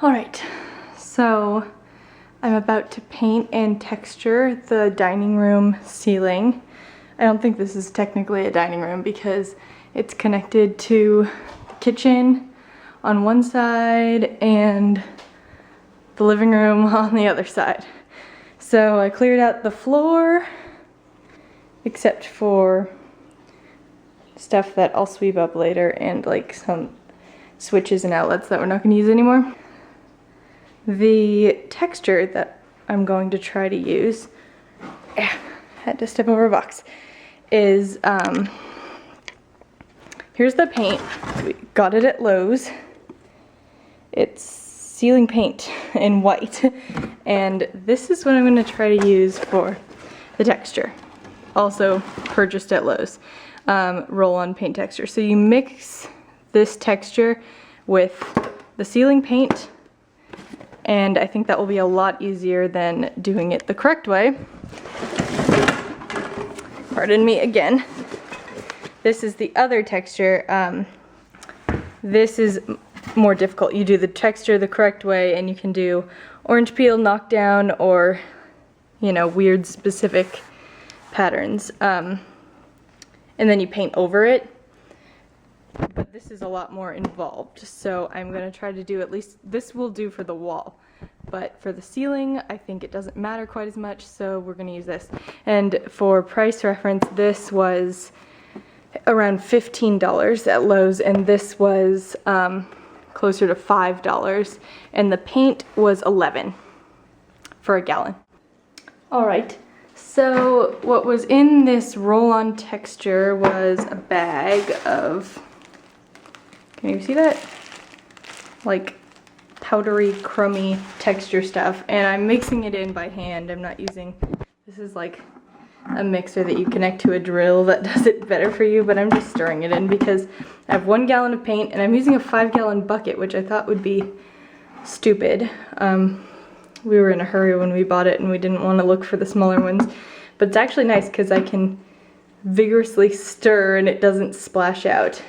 Alright, so I'm about to paint and texture the dining room ceiling. I don't think this is technically a dining room because it's connected to the kitchen on one side and the living room on the other side. So I cleared out the floor, except for stuff that I'll sweep up later and like some switches and outlets that we're not going to use anymore. The texture that I'm going to try to use, had to step over a box, is, here's the paint. We got it at Lowe's. It's ceiling paint in white. And this is what I'm going to try to use for the texture. Also purchased at Lowe's. Roll-on paint texture. So you mix this texture with the ceiling paint, and I think that will be a lot easier than doing it the correct way. Pardon me again. This is the other texture. This is more difficult. You do the texture the correct way and you can do orange peel, knockdown, or, you know, weird specific patterns. And then you paint over it. But this is a lot more involved, so I'm going to try to do at least, this will do for the wall. But for the ceiling, I think it doesn't matter quite as much, so we're going to use this. And for price reference, this was around $15 at Lowe's, and this was closer to $5, and the paint was $11 for a gallon. Alright, so what was in this roll-on texture was a bag of, can you see that? Like powdery, crummy texture stuff, and I'm mixing it in by hand. I'm not using, this is like a mixer that you connect to a drill that does it better for you, but I'm just stirring it in because I have 1 gallon of paint and I'm using a 5-gallon bucket, which I thought would be stupid. We were in a hurry when we bought it and we didn't want to look for the smaller ones, but it's actually nice because I can vigorously stir and it doesn't splash out.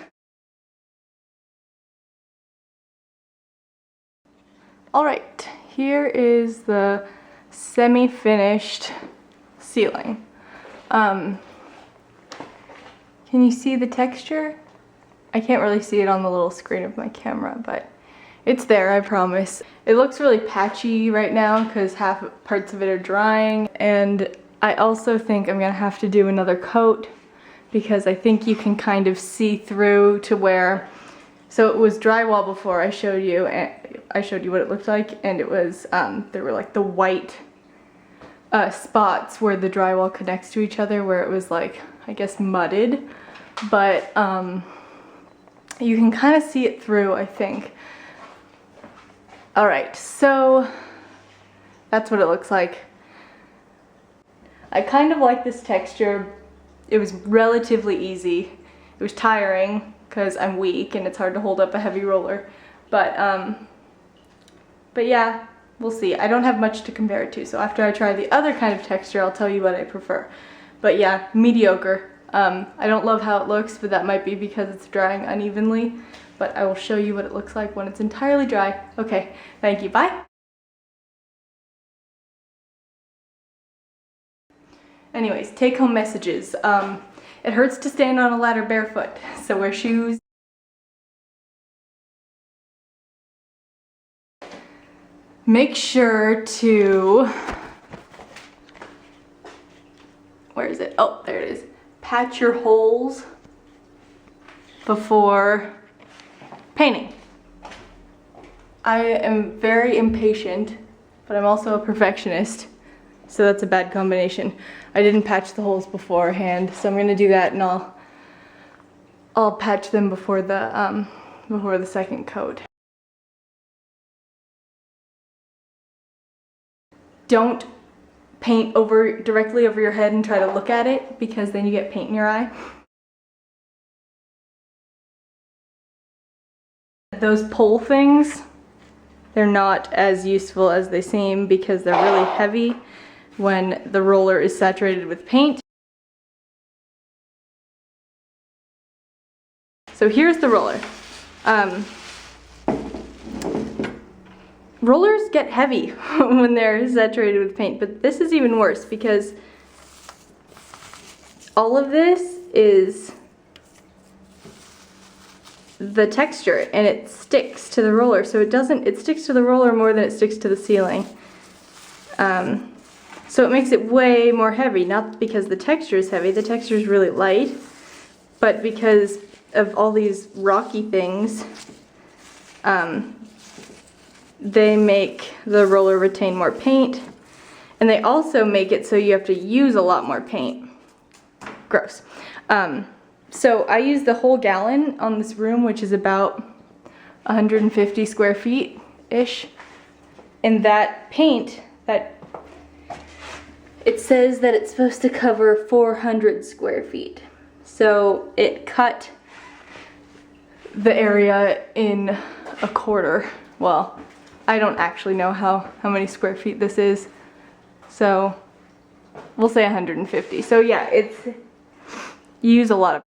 Alright, here is the semi-finished ceiling. Can you see the texture? I can't really see it on the little screen of my camera, but it's there, I promise. It looks really patchy right now because parts of it are drying, and I also think I'm gonna have to do another coat because I think you can kind of see through to where, so it was drywall before I showed you, and I showed you what it looked like, and it was, there were like the white spots where the drywall connects to each other, where it was like, I guess, mudded, but you can kind of see it through, I think. Alright, so that's what it looks like. I kind of like this texture. It was relatively easy. It was tiring because I'm weak and it's hard to hold up a heavy roller, but yeah, we'll see. I don't have much to compare it to, so after I try the other kind of texture, I'll tell you what I prefer. But yeah, mediocre. I don't love how it looks, but that might be because it's drying unevenly, but I will show you what it looks like when it's entirely dry. Okay, thank you, bye. Anyways, take-home messages. It hurts to stand on a ladder barefoot, so wear shoes. Make sure to, where is it? Oh, there it is. Patch your holes before painting. I am very impatient, but I'm also a perfectionist, so that's a bad combination. I didn't patch the holes beforehand, so I'm gonna do that, and I'll patch them before the second coat. Don't paint directly over your head and try to look at it, because then you get paint in your eye. Those pole things, they're not as useful as they seem because they're really heavy when the roller is saturated with paint. So here's the roller. rollers get heavy when they're saturated with paint, but this is even worse because all of this is the texture and it sticks to the roller, so it sticks to the roller more than it sticks to the ceiling. So it makes it way more heavy, not because the texture is heavy, the texture is really light, but because of all these rocky things, they make the roller retain more paint, and they also make it so you have to use a lot more paint. Gross. So I use the whole gallon on this room, which is about 150 square feet-ish. And that paint, it says that it's supposed to cover 400 square feet. So it cut the area in a quarter. Well, I don't actually know how many square feet this is. So we'll say 150. So yeah, you use a lot of